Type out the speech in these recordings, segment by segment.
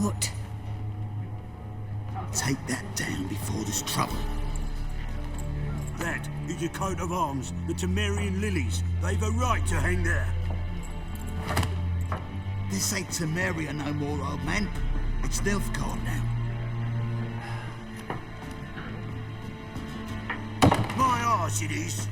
What? Take that down before there's trouble. That is your coat of arms, the Temerian lilies. They've a right to hang there. This ain't Temeria no more, old man. It's Nilfgaard now. My arse it is.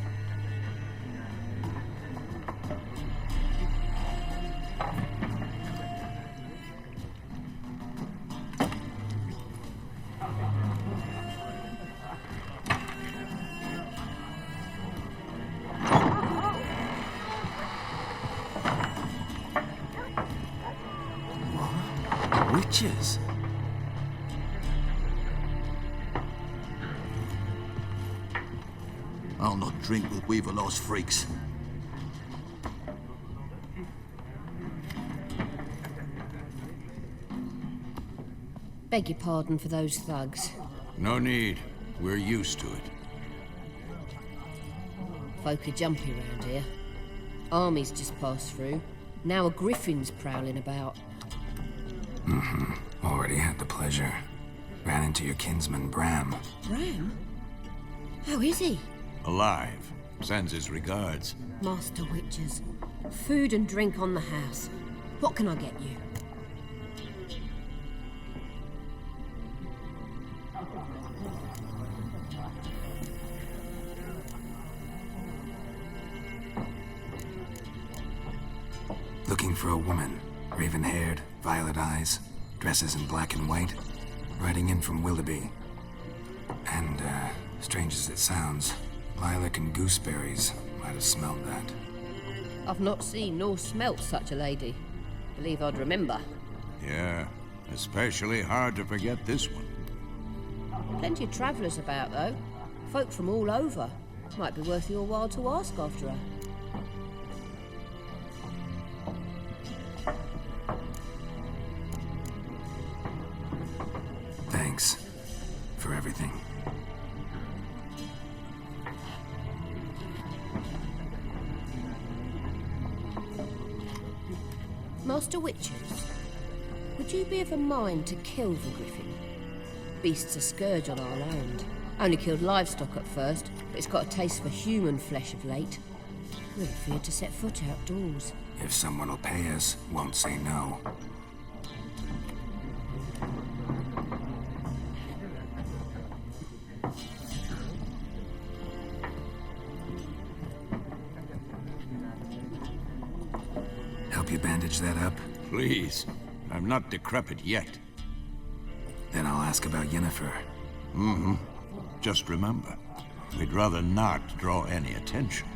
Witches? I'll not drink with Weaverlost freaks. Beg your pardon for those thugs. No need. We're used to it. Folk are jumpy around here. Armies just passed through. Now a griffin's prowling about. Already had the pleasure. Ran into your kinsman, Bram. Bram? How is he? Alive. Sends his regards. Master Witches. Food and drink on the house. What can I get you? Looking for a woman. Raven-haired, violet eyes, dresses in black and white. Riding in from Willoughby. And, strange as it sounds, lilac and gooseberries might have smelled that. I've not seen nor smelt such a lady. Believe I'd remember. Yeah, especially hard to forget this one. Plenty of travellers about, though. Folk from all over. Might be worth your while to ask after her. Thanks for everything. Master Witches, would you be of a mind to kill the griffin? Beast's a scourge on our land. Only killed livestock at first, but it's got a taste for human flesh of late. Really feared to set foot outdoors. If someone will pay us, won't say no. Help you bandage that up? Please. I'm not decrepit yet. Then I'll ask about Yennefer. Just remember, we'd rather not draw any attention.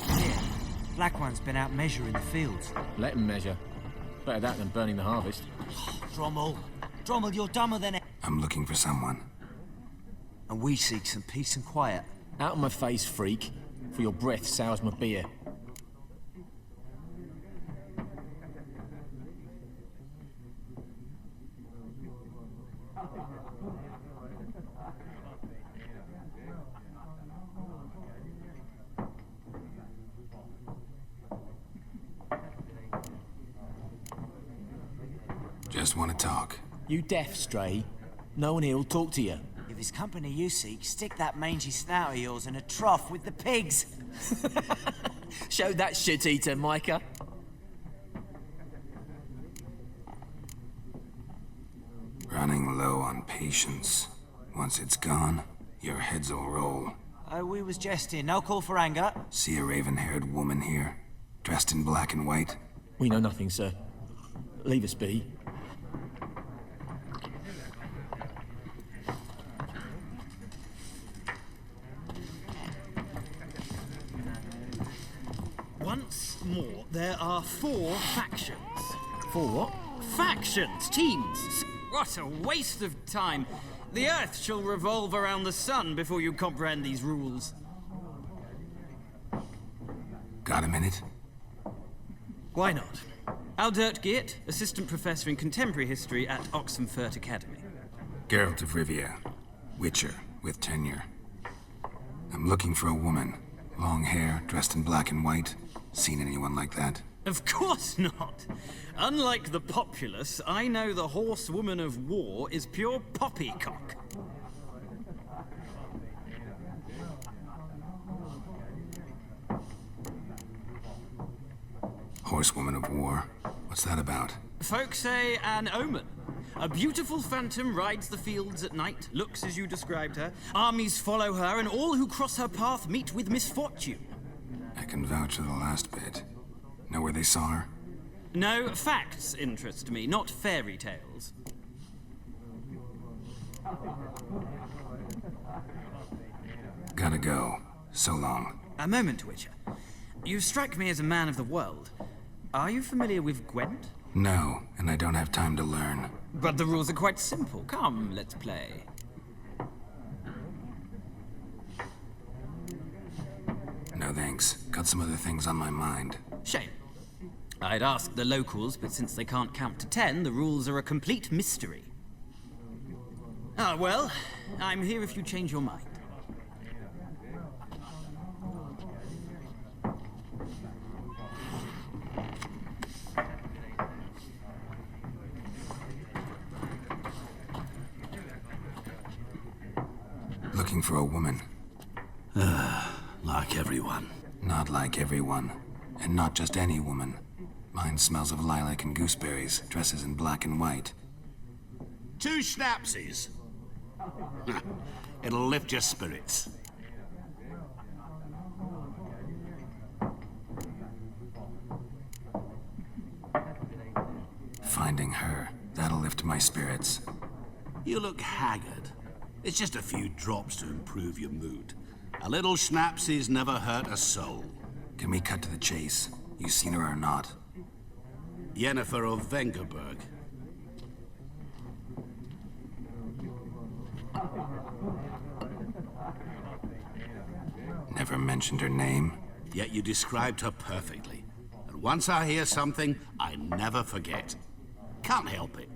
Yeah, Black One's been out measuring the fields. Let him measure. Better that than burning the harvest. Drommel, you're dumber than... I'm looking for someone. And we seek some peace and quiet. Out of my face, freak. For your breath sours my beer. Just want to talk. You deaf, Stray? No one here will talk to you. If it's company you seek, stick that mangy snout of yours in a trough with the pigs. Show that shit-eater, Micah. Running low on patience. Once it's gone, your heads will roll. Oh, we was jesting. No call for anger. See a raven-haired woman here, dressed in black and white? We know nothing, sir. Leave us be. Once more, there are 4 factions. 4 what? Factions! Teams! What a waste of time! The Earth shall revolve around the sun before you comprehend these rules. Got a minute? Why not? Aldert Geert, Assistant Professor in Contemporary History at Oxenfurt Academy. Geralt of Rivia, Witcher with tenure. I'm looking for a woman. Long hair, dressed in black and white. Seen anyone like that? Of course not. Unlike the populace, I know the horsewoman of war is pure poppycock. Horsewoman of war? What's that about? Folk say an omen. A beautiful phantom rides the fields at night, looks as you described her. Armies follow her, and all who cross her path meet with misfortune. I can vouch for the last bit. Know where they saw her? No, facts interest me, not fairy tales. Gotta go. So long. A moment, Witcher. You strike me as a man of the world. Are you familiar with Gwent? No, and I don't have time to learn. But the rules are quite simple. Come, let's play. No thanks. Got some other things on my mind. Shame. I'd ask the locals, but since they can't count to 10, the rules are a complete mystery. Ah, well, I'm here if you change your mind. Looking for a woman. Like everyone. Not like everyone. And not just any woman. Mine smells of lilac and gooseberries, dresses in black and white. 2 schnapsies. It'll lift your spirits. Finding her, that'll lift my spirits. You look haggard. It's just a few drops to improve your mood. A little schnapsies never hurt a soul. Can we cut to the chase? You seen her or not? Yennefer of Vengerberg. Never mentioned her name. Yet you described her perfectly. And once I hear something, I never forget. Can't help it.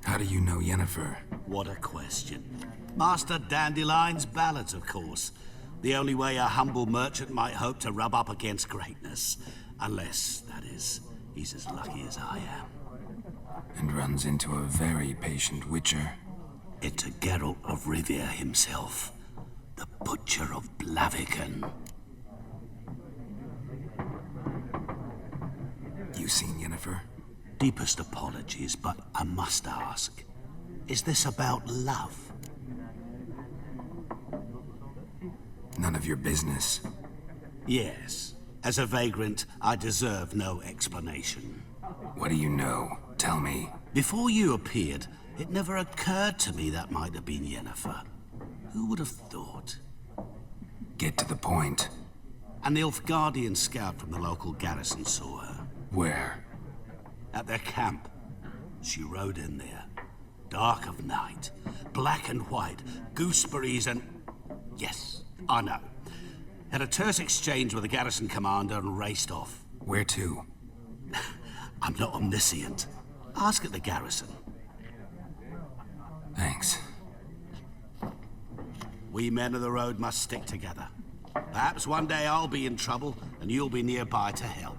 How do you know Yennefer? What a question. Master Dandelion's ballads, of course. The only way a humble merchant might hope to rub up against greatness. Unless, that is, he's as lucky as I am. And runs into a very patient witcher. Into Geralt of Rivia himself. The Butcher of Blaviken. You seen Yennefer? Deepest apologies, but I must ask. Is this about love? None of your business. Yes. As a vagrant, I deserve no explanation. What do you know? Tell me. Before you appeared, it never occurred to me that might have been Yennefer. Who would have thought? Get to the point. An Nilfgaardian scout from the local garrison saw her. Where? At their camp. She rode in there. Dark of night. Black and white. Gooseberries and... Yes, I know. Had a terse exchange with the garrison commander and raced off. Where to? I'm not omniscient. Ask at the garrison. Thanks. We men of the road must stick together. Perhaps one day I'll be in trouble and you'll be nearby to help.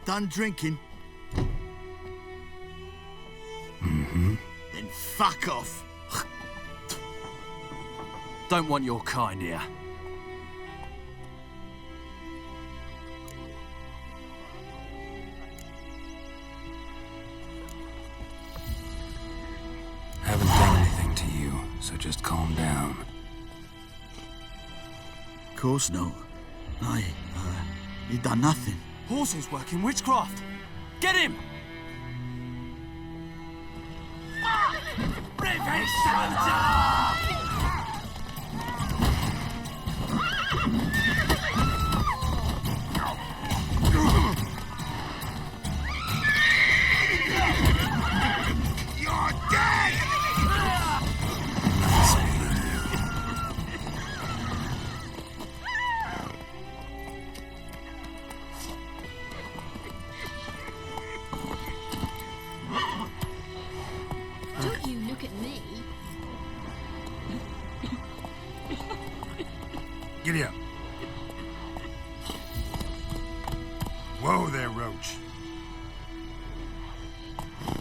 Done drinking? Mm-hmm. Then fuck off. Don't want your kind here. Haven't done anything to you, so just calm down. Of course not. You done nothing. Horses working witchcraft. Get him! You're dead! Nice meeting you. Don't you look at me. Giddy up. Whoa there, Roach.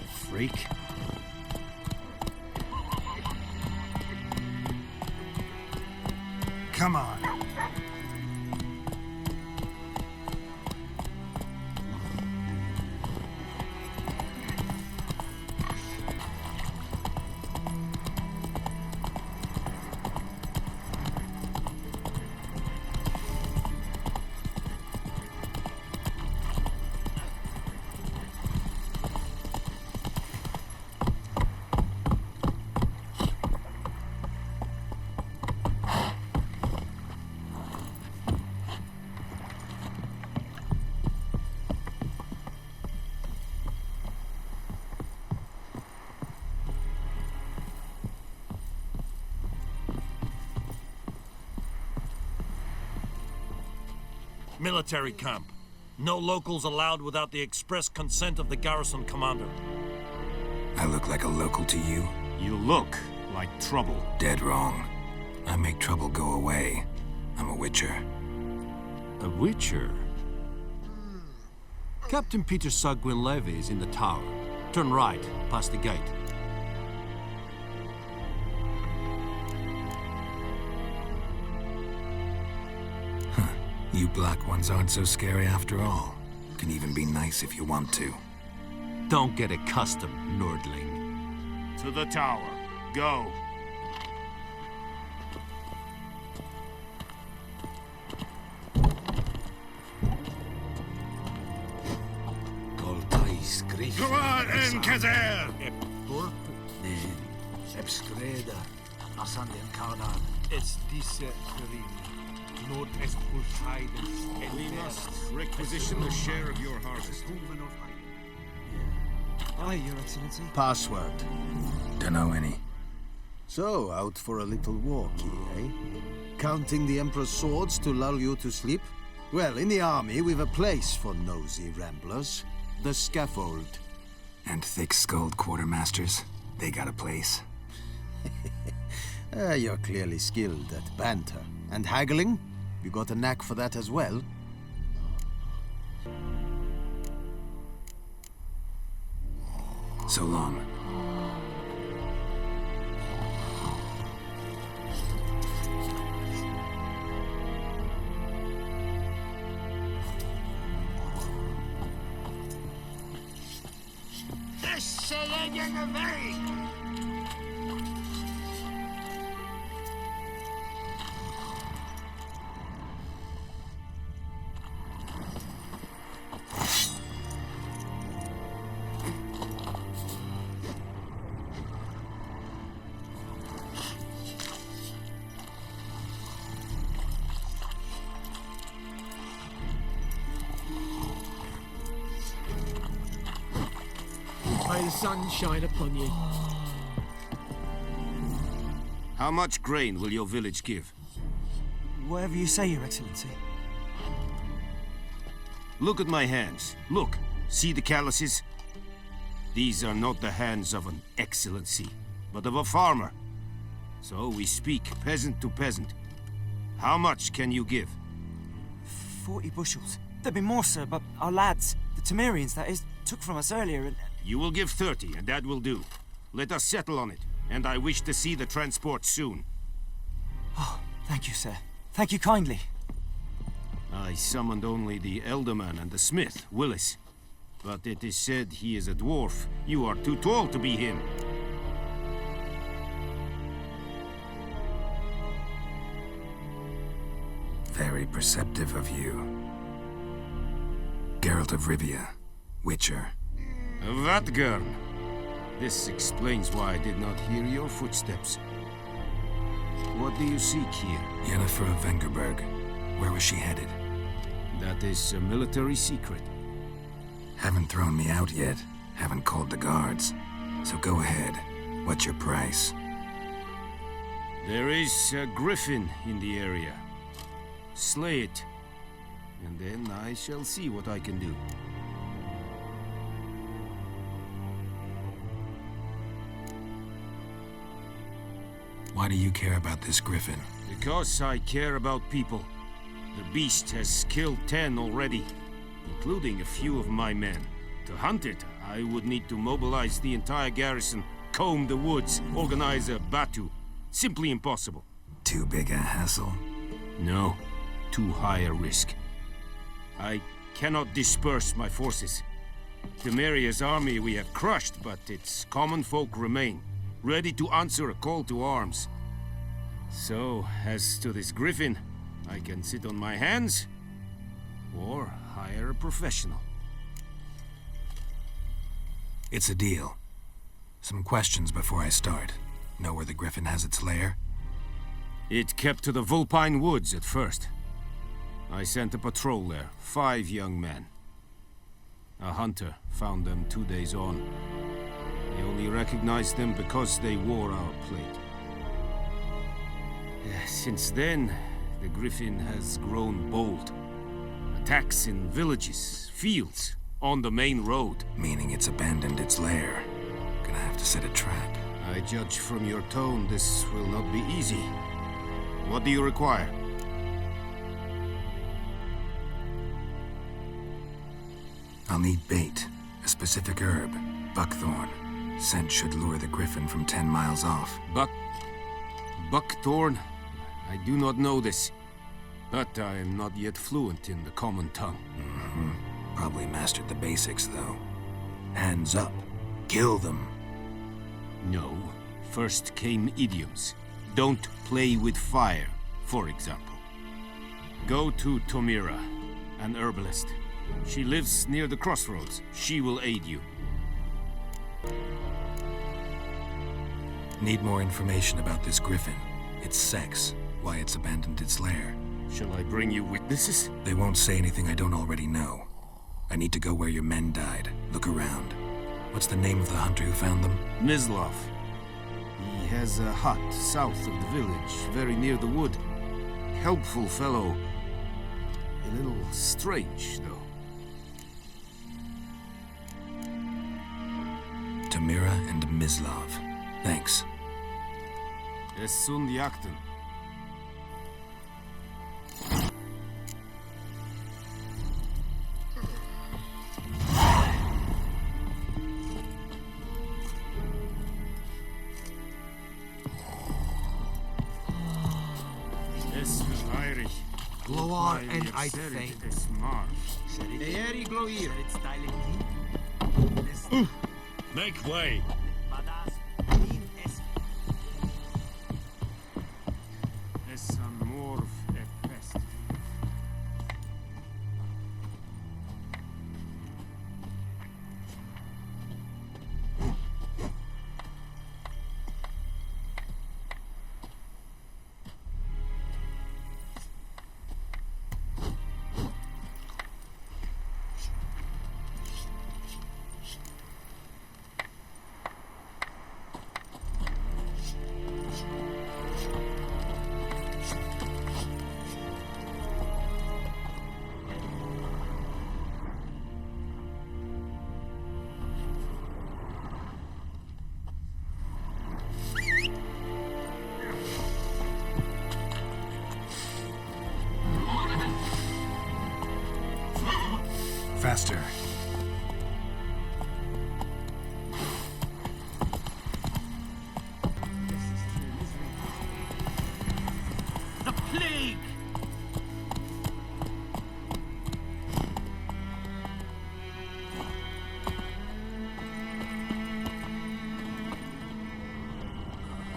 Freak. Come on. Military camp. No locals allowed without the express consent of the garrison commander. I look like a local to you? You look like trouble. Dead wrong. I make trouble go away. I'm a witcher. A witcher? Captain Peter Sagwin Levy is in the tower. Turn right, past the gate. You black ones aren't so scary after all. Can even be nice if you want to. Don't get accustomed, Nordling. To the tower. Go. Goltais Griffin. Go on, Enkazer! Ebskreda. Asanden Kardan. It's this Nord es Pulscheiden. We must requisition a share of your harvest. Aye, Your Excellency. Password. Dunno any. So, out for a little walk, eh? Counting the Emperor's swords to lull you to sleep? Well, in the army, we've a place for nosy ramblers. The scaffold. And thick-skulled quartermasters. They got a place. You're clearly skilled at banter. And haggling? You got a knack for that as well? So long. May the sun shine upon you. How much grain will your village give? Whatever you say, Your Excellency. Look at my hands. Look. See the calluses? These are not the hands of an excellency, but of a farmer. So we speak peasant to peasant. How much can you give? 40 bushels. There'd be more, sir, but our lads, the Temerians, that is, took from us earlier and... You will give 30, and that will do. Let us settle on it, and I wish to see the transport soon. Oh, thank you, sir. Thank you kindly. I summoned only the Elderman and the smith, Willis. But it is said he is a dwarf. You are too tall to be him. Very perceptive of you. Geralt of Rivia, Witcher. Vatgern. This explains why I did not hear your footsteps. What do you seek here? Yennefer of Vengerberg. Where was she headed? That is a military secret. Haven't thrown me out yet. Haven't called the guards. So go ahead. What's your price? There is a griffin in the area. Slay it, and then I shall see what I can do. Why do you care about this griffin? Because I care about people. The beast has killed 10 already, including a few of my men. To hunt it, I would need to mobilize the entire garrison, comb the woods, organize a batu. Simply impossible. Too big a hassle? No, too high a risk. I cannot disperse my forces. Temeria's army we have crushed, but its common folk remain, ready to answer a call to arms. So, as to this griffin, I can sit on my hands, or hire a professional. It's a deal. Some questions before I start. Know where the griffin has its lair? It kept to the Vulpine Woods at first. I sent a patrol there, 5 young men. A hunter found them 2 days on. I only recognized them because they wore our plate. Since then, the griffin has grown bold. Attacks in villages, fields, on the main road. Meaning it's abandoned its lair. Gonna have to set a trap. I judge from your tone this will not be easy. What do you require? I'll need bait. A specific herb. Buckthorn. Scent should lure the griffin from 10 miles off. Buckthorn? I do not know this. But I am not yet fluent in the common tongue. Probably mastered the basics, though. Hands up. Kill them. No. First came idioms. Don't play with fire, for example. Go to Tomira, an herbalist. She lives near the crossroads. She will aid you. Need more information about this griffin. Its sex, why it's abandoned its lair. Shall I bring you witnesses? They won't say anything I don't already know. I need to go where your men died. Look around. What's the name of the hunter who found them? Mislav. He has a hut south of the village, very near the wood. Helpful fellow. A little strange, though. Tamira and Mislav. Thanks. Es sunt jakten. Gloar en uitfijn. Eeri gloir. Make way. Faster. The plague!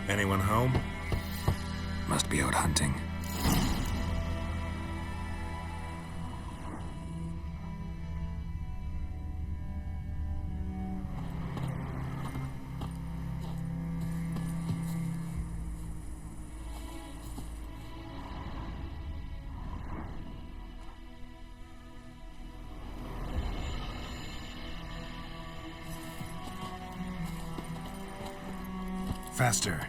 Anyone home? Must be out hunting. faster.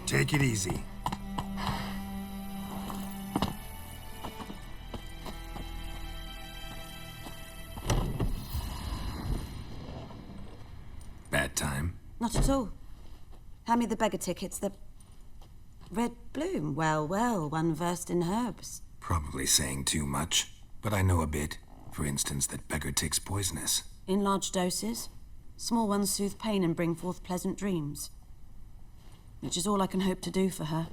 Take it easy. Bad time? Not at all. Hand me the beggar tickets. The red bloom. Well, well, one versed in herbs. Probably saying too much, but I know a bit. For instance, that beggar tick's poisonous. In large doses. Small ones soothe pain and bring forth pleasant dreams. Which is all I can hope to do for her.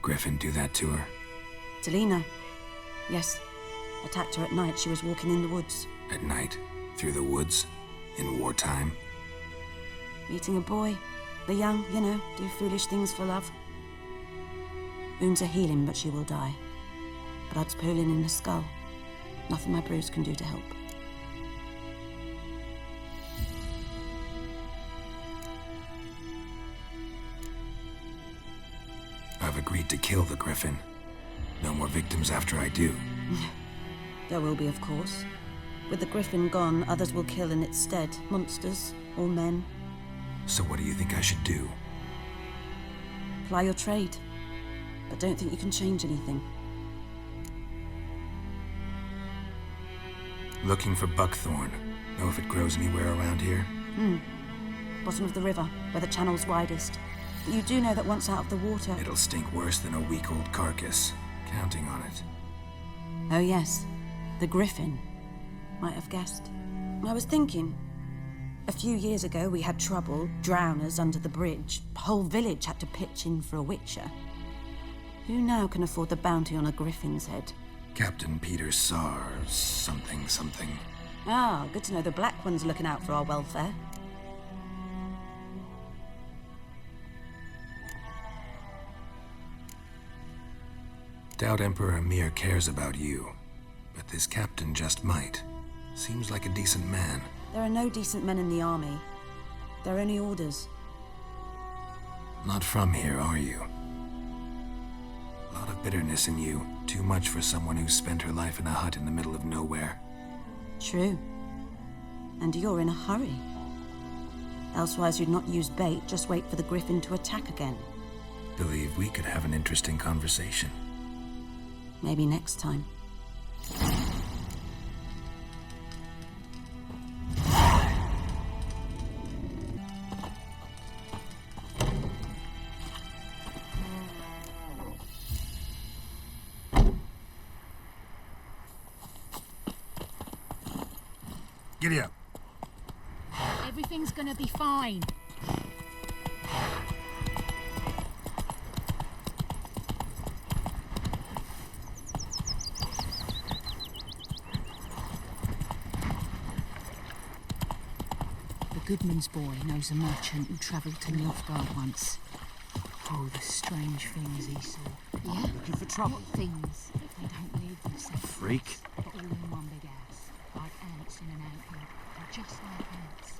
Griffin do that to her? Delina. Yes. Attacked her at night. She was walking in the woods. At night? Through the woods? In wartime? Meeting a boy. The young, you know, do foolish things for love. Wounds are healing, but she will die. Blood's pooling in the skull. Nothing my bruise can do to help. I've agreed to kill the Griffin. No more victims after I do. There will be, of course. With the Griffin gone, others will kill in its stead. Monsters or men. So what do you think I should do? Ply your trade. But don't think you can change anything. Looking for buckthorn. Know if it grows anywhere around here? Bottom of the river, where the channel's widest. But you do know that once out of the water... It'll stink worse than a week-old carcass. Counting on it. Oh yes, the Griffin. Might have guessed. I was thinking... A few years ago we had trouble, drowners under the bridge. The whole village had to pitch in for a witcher. Who now can afford the bounty on a Griffin's head? Captain Peter Sar... something. Ah, good to know the Black One's looking out for our welfare. Doubt Emperor Emir cares about you. But this captain just might. Seems like a decent man. There are no decent men in the army. They're only orders. Not from here, are you? A lot of bitterness in you. Too much for someone who spent her life in a hut in the middle of nowhere. True. And you're in a hurry. Elsewise you'd not use bait, just wait for the Griffin to attack again. Believe we could have an interesting conversation. Maybe next time. Giddy up. Everything's gonna be fine. The Goodman's boy knows a merchant who travelled to Nilfgaard once. Oh, the strange things he saw. Yeah? Looking for trouble? What things? They don't live the same. Freak. But all in one big house. Like ants in an anthill. They're just like ants.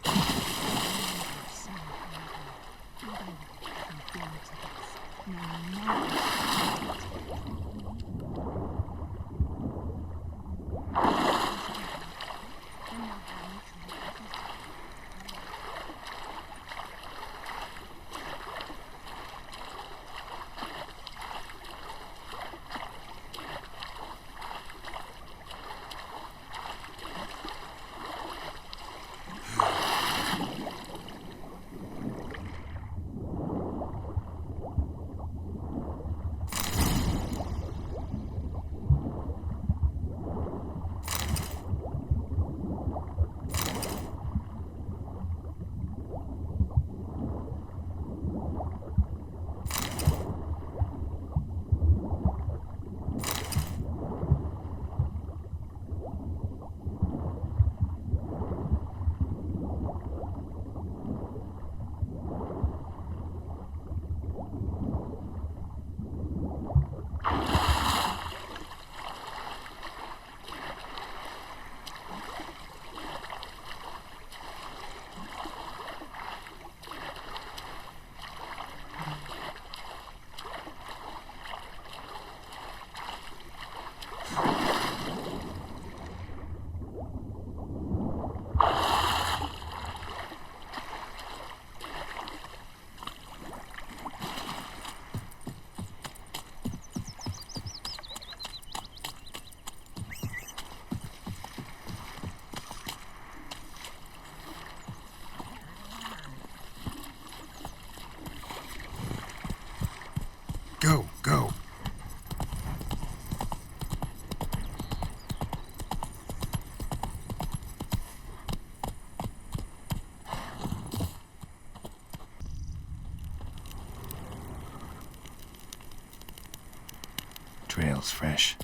trail's fresh.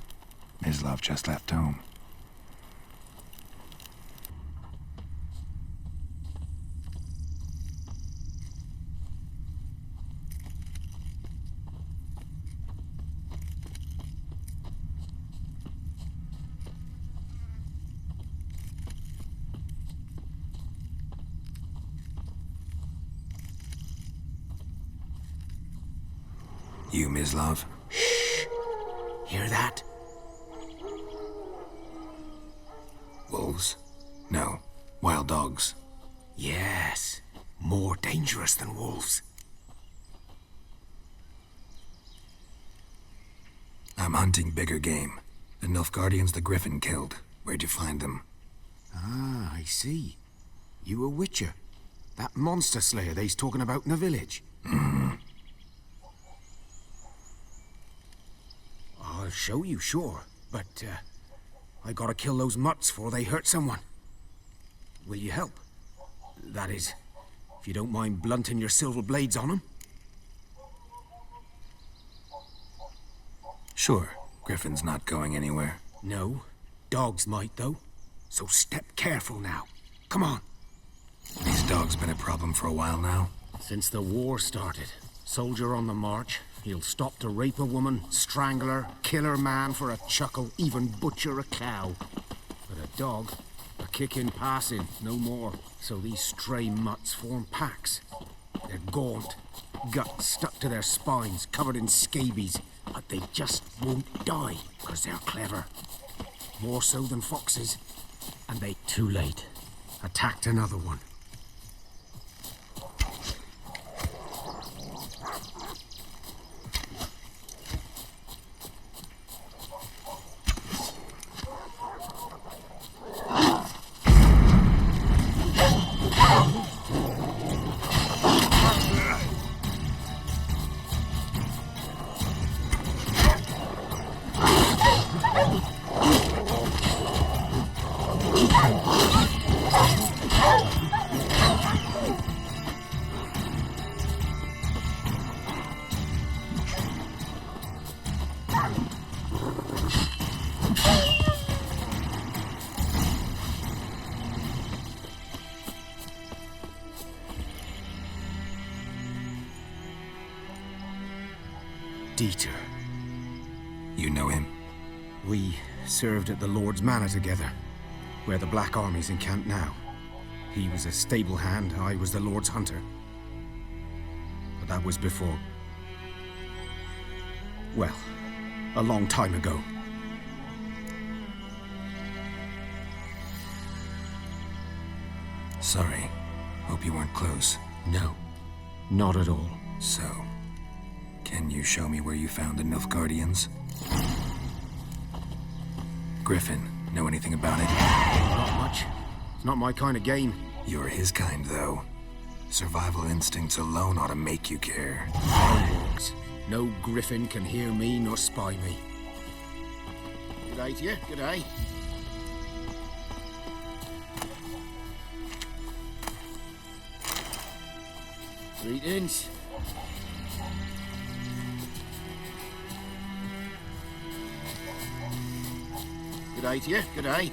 Mislav just left home. You, Mislav? Shh! Hear that? Wolves? No. Wild dogs. Yes. More dangerous than wolves. I'm hunting bigger game. The Nilfgaardians the Griffin killed. Where'd you find them? Ah, I see. You a witcher. That monster slayer they's talking about in the village. Mm-hmm. I'll show you, sure. But, I gotta kill those mutts before they hurt someone. Will you help? That is, if you don't mind blunting your silver blades on them. Sure. Griffin's not going anywhere. No. Dogs might, though. So step careful now. Come on. These dogs been a problem for a while now? Since the war started. Soldier on the march. He'll stop to rape a woman, strangle her, kill her man for a chuckle, even butcher a cow. But a dog, a kick in passing, no more. So these stray mutts form packs. They're gaunt, guts stuck to their spines, covered in scabies. But they just won't die, because they're clever. More so than foxes. And they, too late, attacked another one. Dieter. You know him? We served at the Lord's Manor together, where the Black Army's encamped now. He was a stable hand, I was the Lord's hunter. But that was before... well, a long time ago. Sorry. Hope you weren't close. No, not at all. So, can you show me where you found the Nilfgaardians? Griffin, know anything about it? Not much. It's not my kind of game. You're his kind, though. Survival instincts alone ought to make you care. Fireworks. No Griffin can hear me nor spy me. Good day to you. Good day. Greetings. Good day to you. Good day.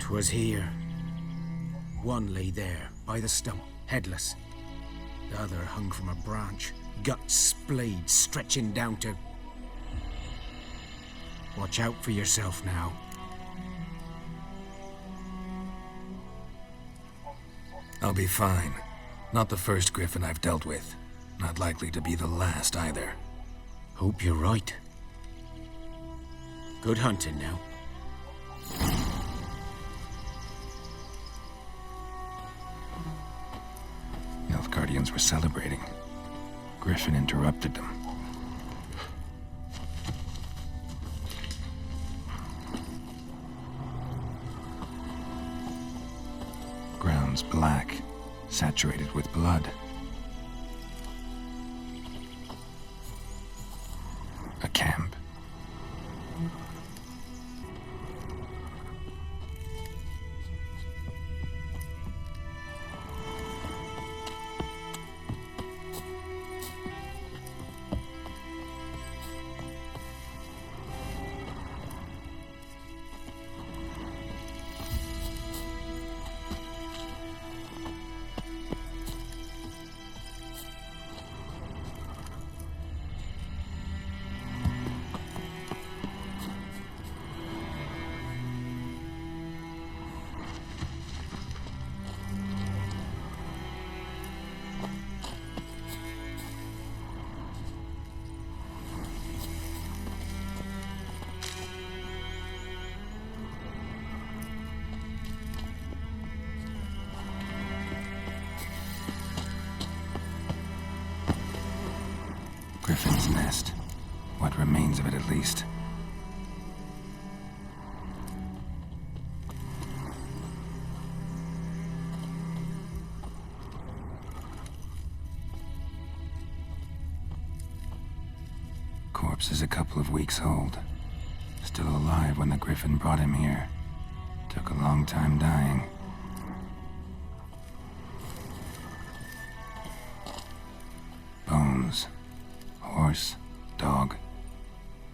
Was here. One lay there, by the stump, headless. The other hung from a branch, guts splayed, stretching down to... Watch out for yourself now. I'll be fine. Not the first Griffin I've dealt with. Not likely to be the last either. Hope you're right. Good hunting now. Nilfgaardians were celebrating. Griffin interrupted them. bones black, saturated with blood. A camp. Griffin's nest. What remains of it, at least. Corpse is a couple of weeks old. Still alive when the Griffin brought him here. Took a long time dying. Bones. Horse, dog,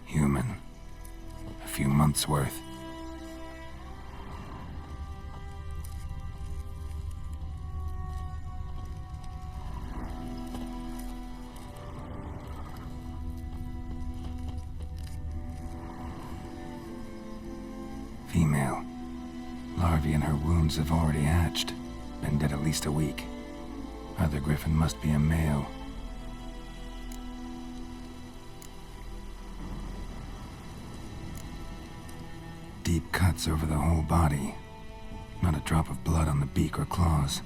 human. A few months' worth. Female. Larvae in her wounds have already hatched. Been dead at least a week. Other Griffin must be a male. Deep cuts over the whole body. Not a drop of blood on the beak or claws.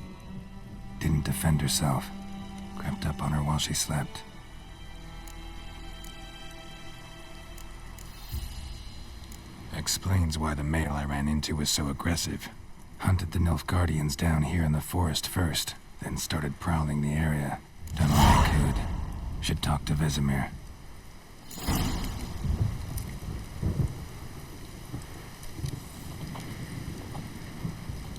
Didn't defend herself. Crept up on her while she slept. Explains why the male I ran into was so aggressive. Hunted the Nilfgaardians down here in the forest first, then started prowling the area. Done all I could. Should talk to Vesemir.